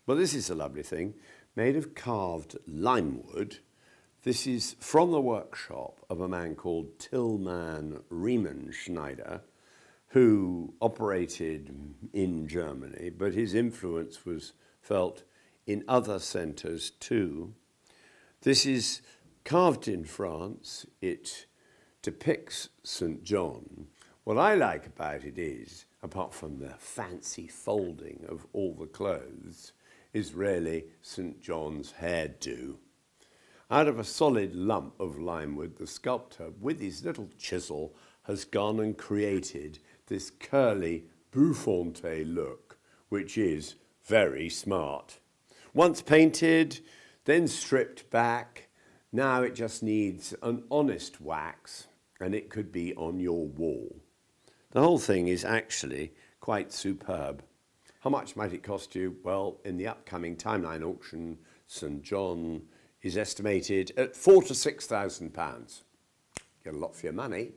Well, this is a lovely thing, made of carved limewood. This is from the workshop of a man called Tilman Riemenschneider, who operated in Germany, but his influence was felt in other centres too. This is carved in France. It depicts St. John. What I like about it is, apart from the fancy folding of all the clothes, is really St. John's hairdo. Out of a solid lump of limewood, the sculptor, with his little chisel, has gone and created this curly bouffante look, which is very smart. Once painted, then stripped back, now it just needs an honest wax, and it could be on your wall. The whole thing is actually quite superb. How much might it cost you? Well, in the upcoming Timeline auction, St. John is estimated at £4,000 to £6,000. Get a lot for your money.